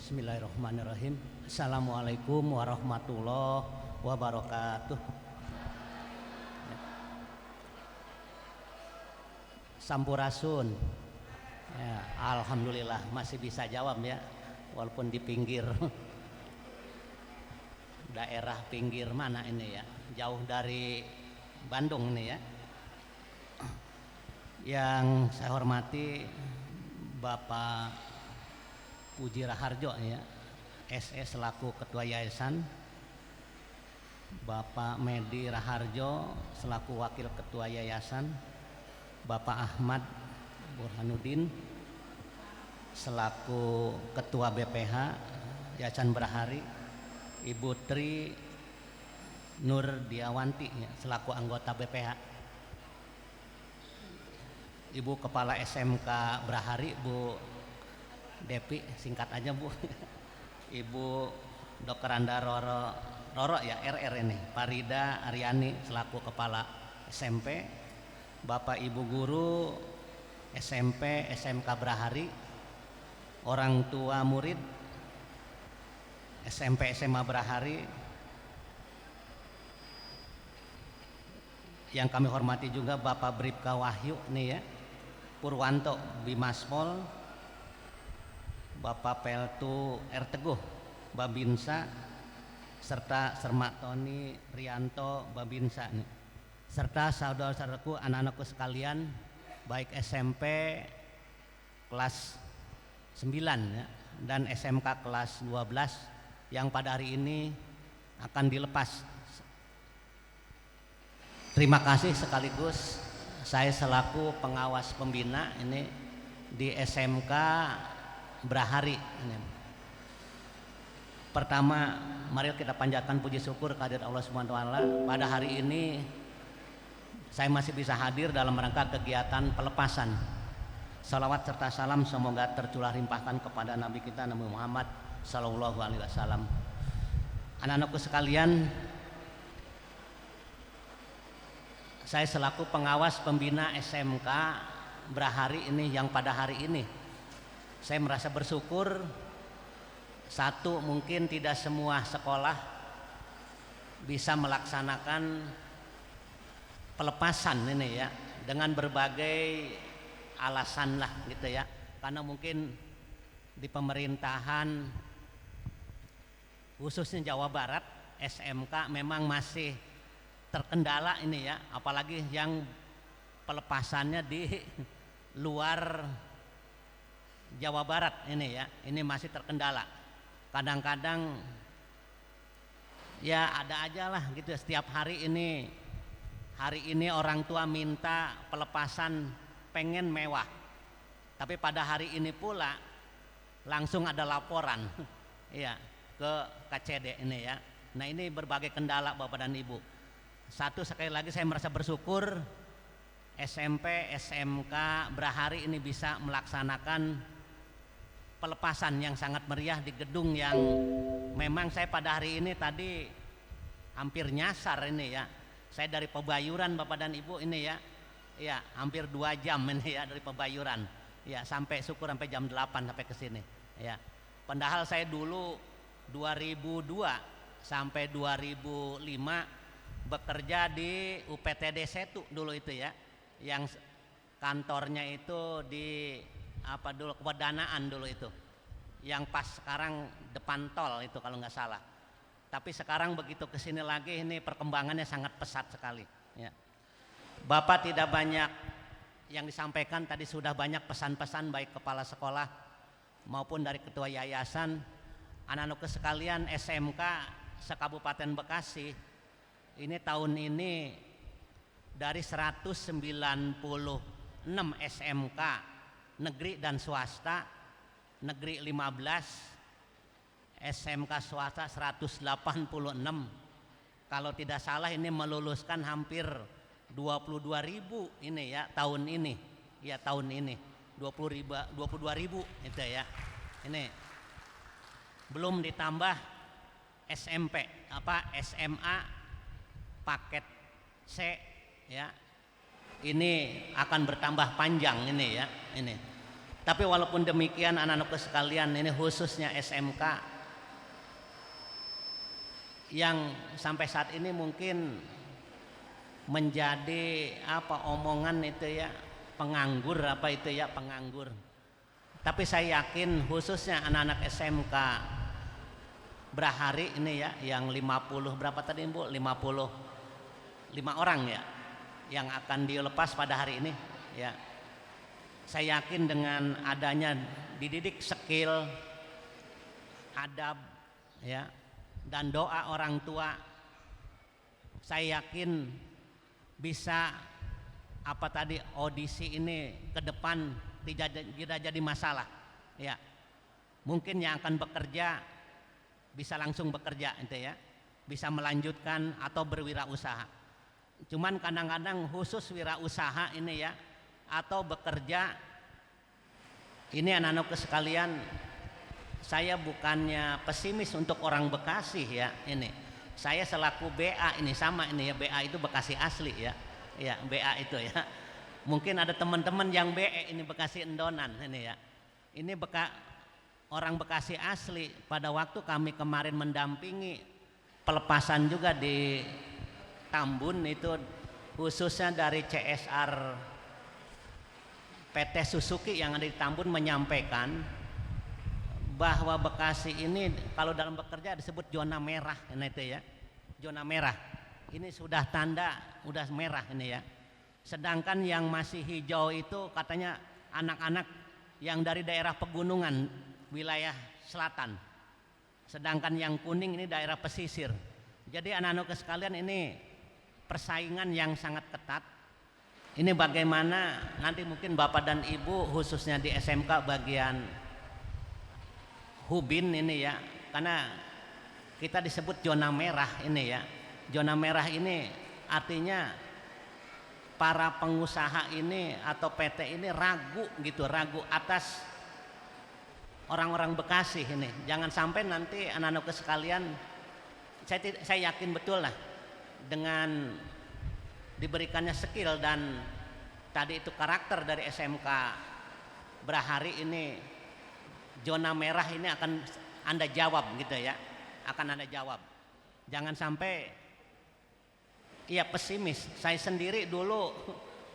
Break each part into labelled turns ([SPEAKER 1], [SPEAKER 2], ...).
[SPEAKER 1] Bismillahirrahmanirrahim. Assalamualaikum warahmatullahi wabarakatuh. Sampurasun. Ya, alhamdulillah masih bisa jawab ya, walaupun di pinggir daerah pinggir mana ini ya, jauh dari Bandung ini ya. Yang saya hormati Bapak Puji Raharjo ya, SE selaku Ketua Yayasan, Bapak Medi Raharjo selaku Wakil Ketua Yayasan, Bapak Ahmad Burhanuddin selaku Ketua BPH Yayasan Brahari, Ibu Tri Nur Diawanti ya, selaku anggota BPH, Ibu Kepala SMK Brahari Bu Depi, singkat aja Bu. Ibu Dr. Anda Roro ya, RR ini, Farida Aryani selaku Kepala SMP, Bapak Ibu Guru SMP SMK Brahari, orang tua murid SMP SMA Brahari, yang kami hormati juga Bapak Bribka Wahyu nih ya, Purwanto Bimaspol, Bapak Peltu Teguh Babinsa, serta Sermak Tony Rianto Babinsa nih, serta saudara-saudaraku, anak-anakku sekalian, baik SMP kelas 9 ya, dan SMK kelas 12 yang pada hari ini akan dilepas. Terima kasih sekaligus saya selaku pengawas pembina ini di SMK Brahari ini. Pertama, mari kita panjatkan puji syukur kehadirat Allah Subhanahu wa taala. Pada hari ini saya masih bisa hadir dalam rangka kegiatan pelepasan. Salawat serta salam semoga tercurah limpahkan kepada Nabi kita Nabi Muhammad sallallahu alaihi wasallam. Anak-anakku sekalian, saya selaku pengawas pembina SMK Brahari ini yang pada hari ini saya merasa bersyukur. Satu, mungkin tidak semua sekolah bisa melaksanakan pelepasan ini ya, dengan berbagai alasan lah gitu ya, karena mungkin di pemerintahan khususnya Jawa Barat SMK memang masih terkendala ini ya, apalagi yang pelepasannya di luar Jawa Barat ini ya, ini masih terkendala. Kadang-kadang ya ada aja lah gitu, setiap hari ini orang tua minta pelepasan pengen mewah, tapi pada hari ini pula langsung ada laporan ya ke KCD ini ya. Nah ini berbagai kendala Bapak dan Ibu. Satu, sekali lagi saya merasa bersyukur SMP SMK Brahari ini bisa melaksanakan pelepasan yang sangat meriah di gedung yang memang saya pada hari ini tadi hampir nyasar ini ya. Saya dari Pebayuran Bapak dan Ibu ini ya, ya hampir 2 jam ini ya dari Pebayuran ya, sampai syukur sampai jam 8 sampai ke sini ya. Padahal saya dulu 2002 sampai 2005 bekerja di UPTD Setu dulu itu ya, yang kantornya itu di apa dulu, Kewedanaan dulu itu, yang pas sekarang depan tol itu kalau nggak salah. Tapi sekarang begitu kesini lagi ini perkembangannya sangat pesat sekali ya. Bapak tidak banyak yang disampaikan, tadi sudah banyak pesan-pesan baik kepala sekolah maupun dari ketua yayasan. Anak-anak sekalian, SMK se-Kabupaten Bekasi ini tahun ini dari 196 SMK negeri dan swasta, negeri 15, SMK swasta 186. Kalau tidak salah ini meluluskan hampir 22.000 ini ya tahun ini. Ya tahun ini 22.000 itu ya. Ini belum ditambah SMP SMA paket C ya. Ini akan bertambah panjang ini ya. Ini Tapi walaupun demikian anak-anakku sekalian, ini khususnya SMK yang sampai saat ini mungkin menjadi omongan itu ya, penganggur penganggur. Tapi saya yakin khususnya anak-anak SMK Brahari ini ya, yang 50 berapa tadi Bu? 55 orang ya yang akan dilepas pada hari ini ya. Saya yakin dengan adanya dididik skill, adab ya, dan doa orang tua, saya yakin bisa audisi ini ke depan tidak jadi masalah ya. Mungkin yang akan bekerja bisa langsung bekerja itu ya, bisa melanjutkan atau berwirausaha. Cuman kadang-kadang khusus wirausaha ini ya, atau bekerja ini anak-anakku sekalian, saya bukannya pesimis untuk orang Bekasi ya, ini saya selaku BA ini sama ini ya, BA itu Bekasi asli ya, ya BA itu ya. Mungkin ada teman-teman yang BE ini Bekasi Endonan ini ya, ini orang Bekasi asli. Pada waktu kami kemarin mendampingi pelepasan juga di Tambun itu, khususnya dari CSR PT Suzuki yang ada di Tambun, menyampaikan bahwa Bekasi ini kalau dalam bekerja disebut zona merah ini itu ya, zona merah. Ini sudah tanda udah merah ini ya. Sedangkan yang masih hijau itu katanya anak-anak yang dari daerah pegunungan wilayah selatan. Sedangkan yang kuning ini daerah pesisir. Jadi anak-anak sekalian, ini persaingan yang sangat ketat. Ini bagaimana nanti mungkin Bapak dan Ibu khususnya di SMK bagian Hubin ini ya, karena kita disebut zona merah ini ya. Zona merah ini artinya para pengusaha ini atau PT ini ragu gitu, ragu atas orang-orang Bekasi ini. Jangan sampai nanti anak-anak sekalian, saya yakin betul lah dengan diberikannya skill dan tadi itu karakter dari SMK Brahari ini, zona merah ini akan Anda jawab gitu ya, akan Anda jawab. Jangan sampai pesimis. Saya sendiri dulu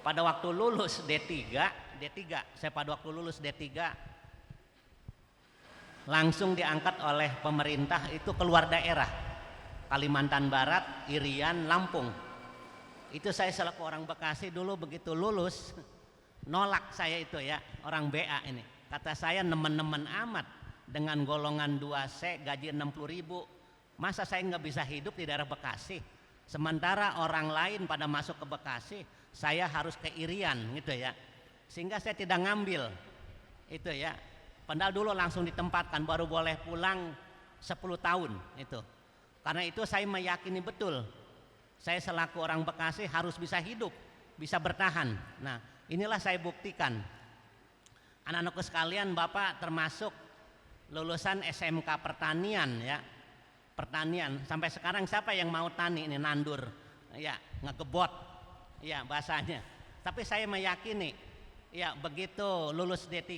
[SPEAKER 1] pada waktu lulus D3, saya pada waktu lulus D3 langsung diangkat oleh pemerintah itu keluar daerah, Kalimantan Barat, Irian, Lampung. Itu saya selaku orang Bekasi dulu begitu lulus nolak saya itu ya, orang BA ini. Kata saya nemen-nemen amat dengan golongan 2C gaji 60.000. Masa saya nggak bisa hidup di daerah Bekasi? Sementara orang lain pada masuk ke Bekasi, saya harus ke Irian gitu ya. Sehingga saya tidak ngambil itu ya. Padahal dulu langsung ditempatkan, baru boleh pulang 10 tahun itu. Karena itu saya meyakini betul, saya selaku orang Bekasi harus bisa hidup, bisa bertahan. Nah, inilah saya buktikan. Anak-anakku sekalian, Bapak termasuk lulusan SMK Pertanian ya. Pertanian, sampai sekarang siapa yang mau tani ini, nandur ya, ngegebot ya bahasanya. Tapi saya meyakini ya, begitu lulus D3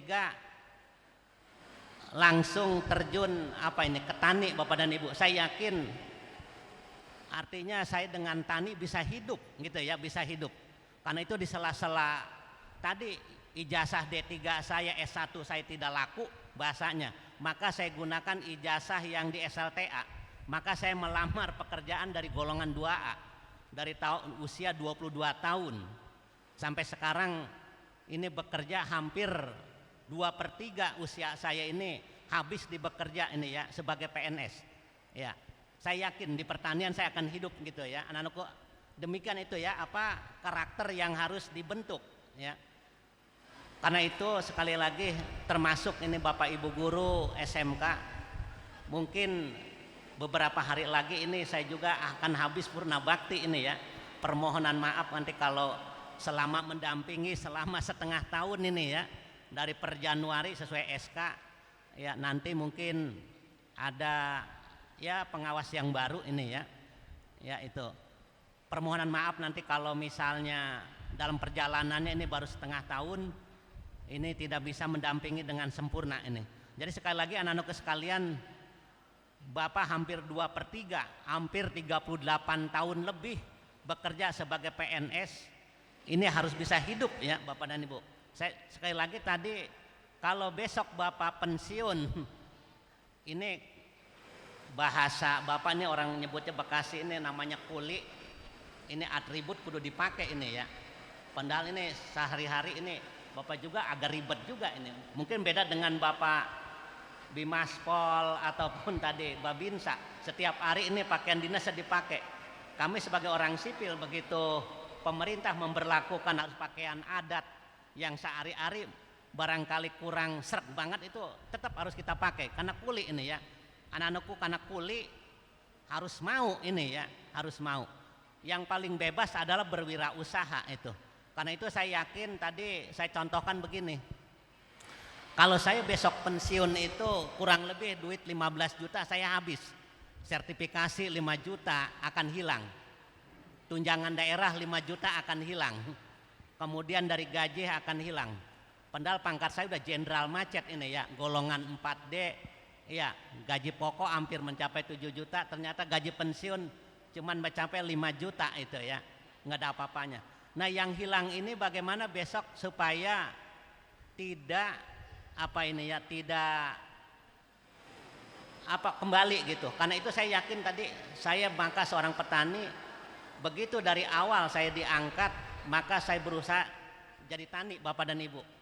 [SPEAKER 1] langsung terjun ke tani Bapak dan Ibu. Saya yakin artinya saya dengan tani bisa hidup gitu ya, bisa hidup. Karena itu di sela-sela tadi ijazah D3 saya, S1 saya tidak laku bahasanya, maka saya gunakan ijazah yang di SLTA. Maka saya melamar pekerjaan dari golongan 2A dari usia 22 tahun sampai sekarang ini bekerja hampir 2/3 usia saya ini habis di bekerja ini ya sebagai PNS ya. Saya yakin di pertanian saya akan hidup gitu ya anak-anakku. Demikian itu ya, karakter yang harus dibentuk ya. Karena itu sekali lagi termasuk ini Bapak Ibu guru SMK, mungkin beberapa hari lagi ini saya juga akan habis purna bakti ini ya. Permohonan maaf nanti kalau selama mendampingi selama setengah tahun ini ya, dari per Januari sesuai SK ya, nanti mungkin ada ya pengawas yang baru ini ya. Ya itu. Permohonan maaf nanti kalau misalnya dalam perjalanannya ini baru setengah tahun, ini tidak bisa mendampingi dengan sempurna ini. Jadi sekali lagi anak-anakku sekalian, Bapak hampir 2/3, hampir 38 tahun lebih bekerja sebagai PNS. Ini harus bisa hidup ya Bapak dan Ibu. Saya sekali lagi tadi, kalau besok Bapak pensiun, ini bahasa Bapak ini orang nyebutnya Bekasi ini namanya kuli. Ini atribut kudu dipakai ini ya. Padahal ini sehari-hari ini Bapak juga agak ribet juga ini. Mungkin beda dengan Bapak Bimaspol ataupun tadi Babinsa. Setiap hari ini pakaian dinas dipakai. Kami sebagai orang sipil begitu pemerintah memberlakukan harus pakaian adat yang sehari-hari barangkali kurang sreg banget, itu tetap harus kita pakai karena kuli ini ya. Anak-anakku karena kuli harus mau ini ya, harus mau. Yang paling bebas adalah berwirausaha itu. Karena itu saya yakin tadi saya contohkan begini. Kalau saya besok pensiun itu kurang lebih duit 15 juta saya habis. Sertifikasi 5 juta akan hilang. Tunjangan daerah 5 juta akan hilang. Kemudian dari gaji akan hilang. Padahal pangkat saya udah jenderal macet ini ya, golongan 4D. Ya, gaji pokok hampir mencapai 7 juta, ternyata gaji pensiun cuman mencapai 5 juta itu ya, nggak ada apa-apanya. Nah yang hilang ini bagaimana besok supaya tidak kembali gitu. Karena itu saya yakin tadi saya maka seorang petani, begitu dari awal saya diangkat maka saya berusaha jadi tani Bapak dan Ibu.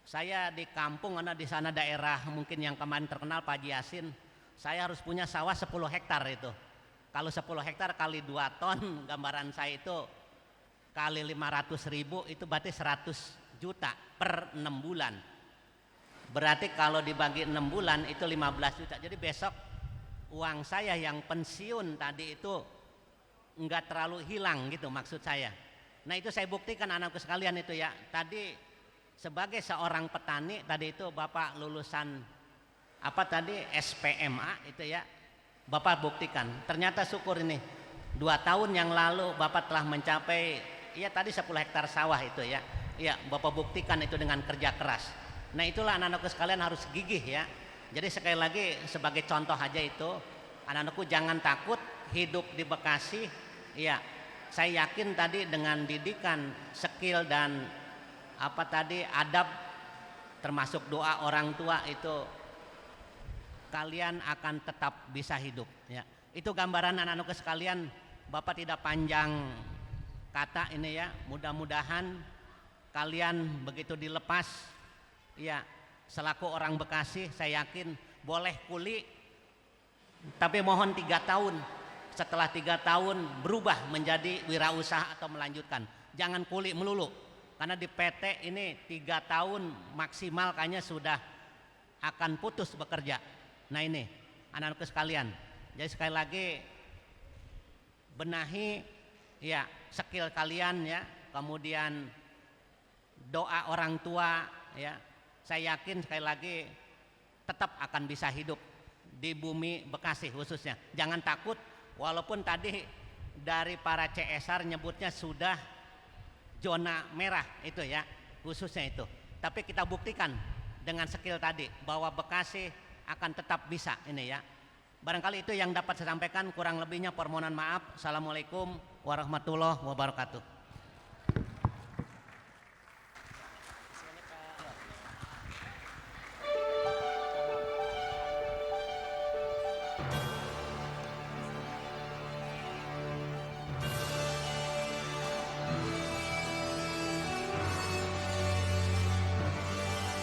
[SPEAKER 1] Saya di kampung, karena di sana daerah mungkin yang kemarin terkenal Pak Haji Yasin, saya harus punya sawah 10 hektar itu. Kalau 10 hektar kali 2 ton, gambaran saya itu kali 500.000 itu berarti 100 juta per 6 bulan. Berarti kalau dibagi 6 bulan itu 15 juta. Jadi besok uang saya yang pensiun tadi itu enggak terlalu hilang gitu maksud saya. Nah itu saya buktikan anakku sekalian itu ya. Tadi sebagai seorang petani tadi itu Bapak lulusan SPMA itu ya. Bapak buktikan, ternyata syukur ini 2 tahun yang lalu Bapak telah mencapai ya tadi 10 hektar sawah itu ya. Ya Bapak buktikan itu dengan kerja keras. Nah itulah anak-anakku sekalian harus gigih ya. Jadi sekali lagi sebagai contoh aja itu, anak-anakku jangan takut hidup di Bekasi. Ya saya yakin tadi dengan didikan, skill dan adab termasuk doa orang tua itu kalian akan tetap bisa hidup ya. Itu gambaran anak-anak sekalian. Bapak tidak panjang kata ini ya. Mudah-mudahan kalian begitu dilepas ya, selaku orang Bekasi saya yakin boleh kuli, tapi mohon 3 tahun. Setelah 3 tahun berubah menjadi wirausaha atau melanjutkan. Jangan kuli melulu. Karena di PT ini 3 tahun maksimal kayaknya sudah akan putus bekerja. Nah ini anak-anakku sekalian, jadi sekali lagi benahi ya skill kalian ya, kemudian doa orang tua ya. Saya yakin sekali lagi tetap akan bisa hidup di bumi Bekasi khususnya. Jangan takut, walaupun tadi dari para CSR nyebutnya sudah zona merah itu ya, khususnya itu. Tapi kita buktikan dengan skill tadi bahwa Bekasi akan tetap bisa ini ya. Barangkali itu yang dapat saya sampaikan, kurang lebihnya permohonan maaf. Assalamualaikum warahmatullahi wabarakatuh.